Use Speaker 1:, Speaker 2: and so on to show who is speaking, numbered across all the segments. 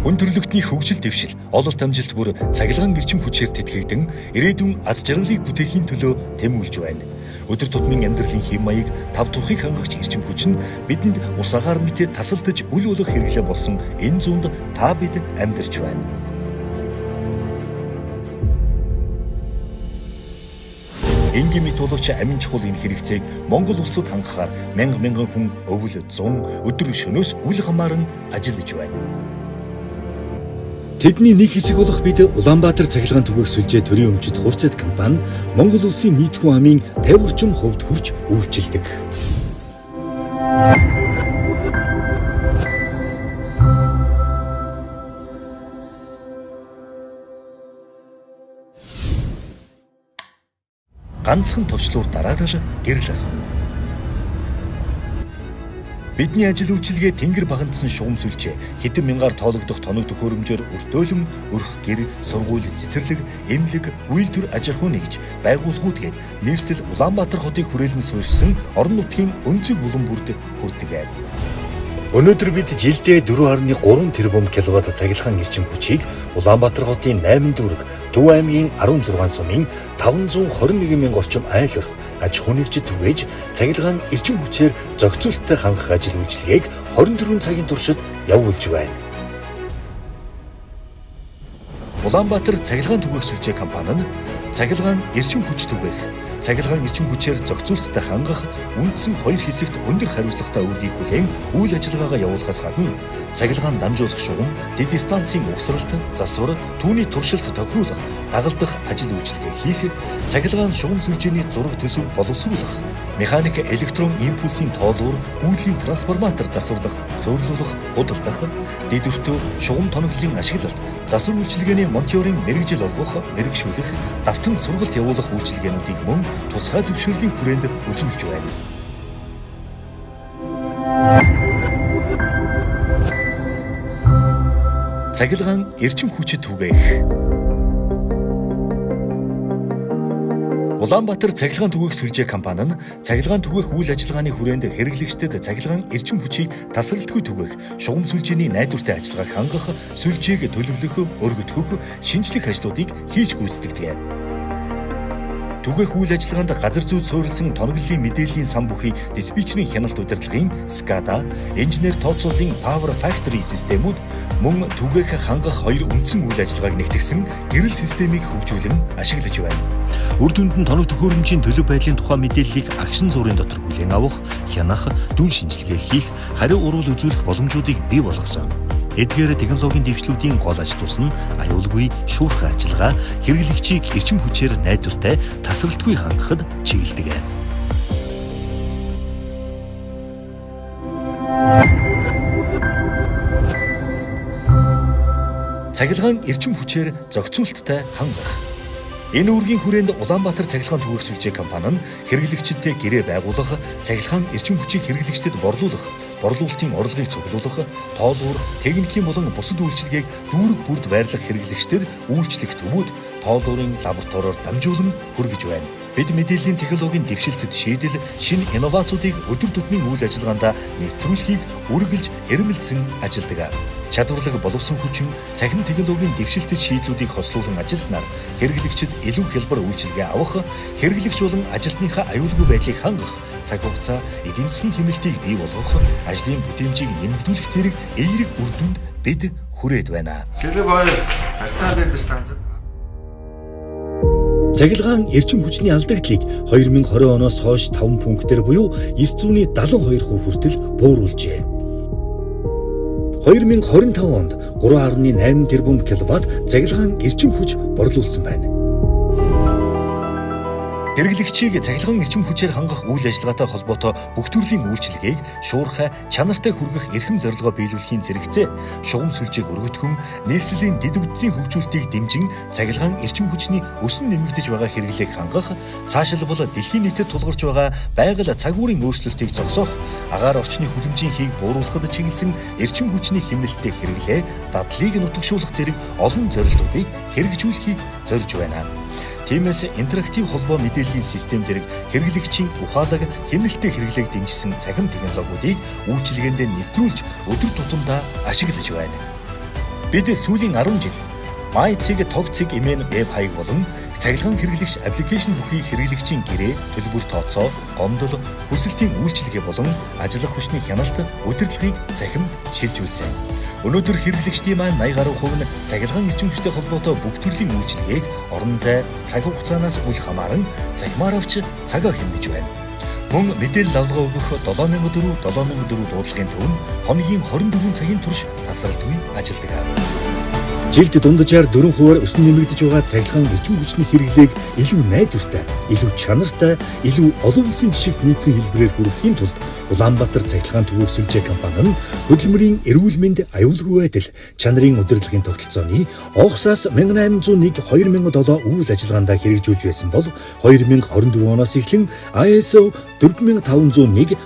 Speaker 1: Хүн төрөлхтний хөгжил дэвшил, ололт амжилт бүр цахилгаан эрчим хүчээр тэтгэгдэн ирээдүйн аз жаргалыг бүтээхийн төлөө тэмүүлж байна. Өдөр тутмын амьдралын хэм маяг тав тухыг хангагч эрчим хүч нь бидэнд ус агаар мэт тасалдаж үл болох хэрэглээ болсон энэ зуунд та бид амьдарч байна. Энгийн мэт боловч амин чухал энэ хэрэгцээг Монгол улсад хангахаар мянган хүн өвөл зун өдөр шөнөөс үл хамааран ажиллаж байна. Тэдний нэг хэсэг болох бид Улаанбаатар цахилгаан түгээх сүлжээ төрийн өмчит хувьцат компани Монгол улсын нийт хүн амын 50% хувьд хүрч үйлчилдэг. Ганцхан товчлуур дараад л гэрэл асна. Бидний ажил үйлчилгээ тэнгэр багандсан шугам сүлжээ хэдэн мянгаар тоологдох тоног төхөөрөмжөөр өртөөлөн өрх гэр, сургууль, цэцэрлэг, эмнэлэг, үйлдвэр аж ахуй нэгж байгууллагууд гээд нийслэл Улаанбаатар хотыг хүрээлэн суурьшсан орон нутгийн өнцөг булан бүрд хүрдэг. Өнөөдөр бид жилдээ 4.3 тэрбум киловатт цахилгаан эрчим хүчийг Улаанбаатар хотын 8 дүүрэг, Төв аймгийн 16 сумын 521 мянга орчим айл орхи аж ахуй нэгжид түгээж цахилгаан эрчим хүчээр зохицуулттай хангах ажил үйлчилгээг 24 цагийн туршид явуулж байна. Улаанбаатар цахилгаан түгээх сүлжээ компани нь цахилгаан эрчим хүч түгээх, цахилгаан эрчим хүчээр зохицуулттай хангах үндсэн хоёр хэсэгт өндөр хариуцлагатай үүргийг хүлээн үйл ажиллагаагаа явуулахаас гадна цахилгаан дамжуулах шугам, дэд станцын угсралт, засвар, түүний туршилт тохируулах, дагалдах ажил үйлчилгээ хийх, цахилгаан шугам сүлжээний зураг төсөв боловсруулах, механик электрон импульсийн тоолуур, гүйдлийн трансформатор засварлах, суйрлуулах, худалдах, дэд өртөө шугам тоноглолын ашиглалт, засвар үйлчилгээний монтёрын мэргэжил олгох, мэргэшүүлэх, давтан сургалт явуулах үйлчилгээнүүдийг мөн тусгай зөвшөөрлийн хүрээнд үзүүлж байна. Цахилгаан эрчим хүчит түгээх. Улаанбаатар цахилгаан түгээх сүлжээ компани нь цахилгаан түгээх үйл ажиллагааны хүрээнд хэрэглэгчдэд цахилгаан эрчим хүчийг тасралтгүй түгээх, шугам сүлжээний найдвартай ажиллагааг хангах, сүлжээг төлөвлөх, өргөдгөх, шинжлэх ажлуудыг хийж гүйцэтгэдэг. Түгээх үйл ажиллагаанд газар зүйд суурилсан тоноглолын мэдээллийн сан бүхий диспетчерийн хяналт удирдлагын SCADA, инженер тооцооллын Power Factory системүүд мөн түгээх хангах хоёр үндсэн үйл ажиллагааг нэгтгэсэн гэрэл системийг хөгжүүлэн ашиглаж байна. Үр дүнд нь тоног төхөөрөмжийн төлөв байдлын тухай мэдээллийг агшин зургийн дотор хүлээн авах, хянах, дүн шинжилгээ хийх, хариу урвал үзүүлэх боломжуудыг бий болгосон. Эдгээр технологийн дэвшлүүдийн гол аж тус нь аюулгүй шуурхай ажиллагаа, хэрэглэгчийг эрчим хүчээр найдвартай тасралтгүй хангахад чиглэдэг. Цахилгаан эрчим хүчээр зохицуулттай хангах. Энэ үүргийн хүрээнд Улаанбаатар цахилгаан түгээх сүлжээ компани нь хэрэглэгчдэд гэрээ байгуулах, цахилгаан эрчим хүчийг хэрэглэгчдэд борлуулалтын орлогыг цуглуулах, тоолуур, техникийн болон бусад үйлчилгээг дүүрэг бүрд байрлах хэрэглэгчдэд үйлчлэх төвүүд тоолуурын лабораториор дамжуулан хүргэж байна. Бид мэдээллийн технологийн дэвшилтэд шийдэл, шинэ инновацуудыг өдөр тутмын үйл ажиллагаанд нэвтрүүлэхийг үргэлж эрмэлзэн ажилладаг. Чадварлаг боловсон хүчин, цахим технологийн дэвшилтэд шийдлүүдийг хослуулан ажилласнаар хэрэглэгчид илүү хялбар үйлчилгээ авах, хэрэглэгч болон ажилтныхаа аюулгүй байдлыг хангах, цаг хугацаа, эдийн засгийн хэмнэлтийг бий болгох, ажлын бүтээмжийг нэмэгдүүлэх зэрэг эерэг үр дүнд бид хүрээд байна. Цахилгаан эрчим хүчний алдагдлыг 2020 оноос хойш 5 пунктээр буюу 972% хүртэл бууруулжээ. 2025 онд 3.8 тэрбум киловатт цахилгаан эрчим хүч борлуулсан байна. Хэрэглэгчийг цахилгаан эрчим хүчээр хангах үйл ажиллагаатай холбоотой бүх төрлийн үйлчилгээг шуурхай, чанартай хүргэх эрхэм зорилгоо биелүүлэхийн зэрэгцээ шугам сүлжээг өргөтгөн, нийслэлийн дэд үдцийн хөгжүүлэлтийг дэмжин цахилгаан эрчим хүчний өсөн нэмэгдэж байгаа хэрэглээг хангах, цаашилбал дэлхийн нийтэд тулгарч байгаа байгаль цаг уурын өөрчлөлтийг зогсоох, агаар орчны хүлэмжийн хийг бууруулахад чиглэсэн эрчим хүчний хэмнэлттэй хэрэглээ, дадлыг нутагшуулах зэрэг олон зорилтуудыг хэрэгжүүлэхийг зорж байна. Тиймээс интерактив холбоо мэдээллийн систем зэрэг хэрэглэгчийн ухаалаг хэмнэлттэй хэрэглээг дэмжсэн цахим технологиудыг үйлчилгээнд нэвтрүүлж өдөр тутамдаа ашиглаж байна. Бид сүүлийн 10 жил MyCig тогцэг эмээн веб хаяг болон цахилгаан хэрэглэгч аппликейшн бүхий хэрэглэгчийн гэрээ, төлбөр тооцоо, гомдол, хүсэлтийн үйлчилгээ болон ажиллах хүчний хяналт удирдлагыг захимд шилжүүлсэн. Өнөөдөр хэрэглэгчдийн маань 80 гаруй хувь нь цахилгаан эрчим хүчтэй холбоотой бүх төрлийн үйлчилгээг орон зай, цаг хугацаанаас үл хамааран захимаар авч цагаа хэмнэж байна. Мөн мэдээлэл авалгаа өгөх 7004 дуудлагын төв нь хоногийн 24 цагийн турш тасралтгүй ажилладаг. Жилд дунджаар 4% өснө нэмэгдэж байгаа цахилгаан эрчим хүчний хэрэглээг илүү найдвартай, илүү чанартай, илүү олон улсын жишгт нийцсэн хэлбэрээр хүргэхийн тулд Улаанбаатар цахилгаан түгээх сүлжээ компани нь хөдөлмөрийн эрүүл мэнд, аюулгүй байдал, чанарын удирдлагын тогтолцооны Огсаас 1801-2007 үйл ажиллагаанд хэрэгжүүлж байсан бол 2024 оноос эхлэн ISO 4501-2018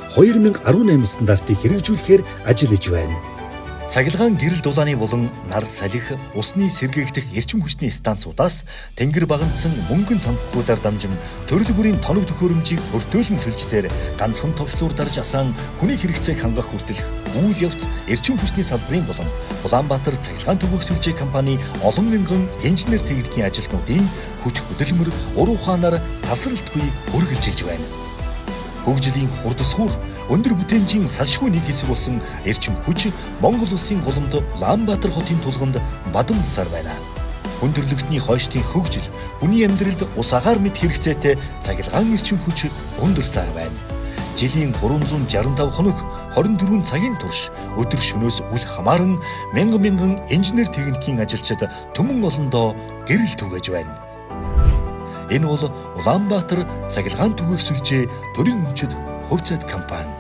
Speaker 1: стандартыг хэрэгжүүлэхээр ажиллаж байна. Цахилгаан гэрэл дулааны болон нар салхи, усны сэргээгдэх эрчим хүчний станцуудаас тэнгэр багандсан мөнгөн цамхгуудаар дамжин төрөл бүрийн тоног төхөөрөмжийг өртөөлөн сүлжсээр ганцхан товчлуур дарж асаан хүний хэрэгцээг хангах хүртэлх үйл явц эрчим хүчний салбарын болон Улаанбаатар цахилгаан түгээх сүлжээ компани олон мянган инженер техникийн ажилтнуудын хүч хөдөлмөр ур ухаанаар тасралтгүй үргэлжилж байна. Хөгжлийн хурдсгуур өндөр бүтээмжийн салшгүй нэг хэсэг болсон эрчим хүч Монгол улсын гуламд Улаанбаатар хотын тулганд бадамсаар байна. Хүндрэлтний хойштын хөгжил хүний амьдралд ус агаар мэт хэрэгцээтэй цахилгаан эрчим хүч ундрсаар байна. Жилийн 365 хоног 24 цагийн турш өдөр шөнөөс үл хамааран мянган инженер техникийн ажилчид түмэн олондоо гэрэл түгэж байна. Энэ бол Улаанбаатар цахилгаан түгээх сүлжээ төрийн өмчөд хувьцаат компани.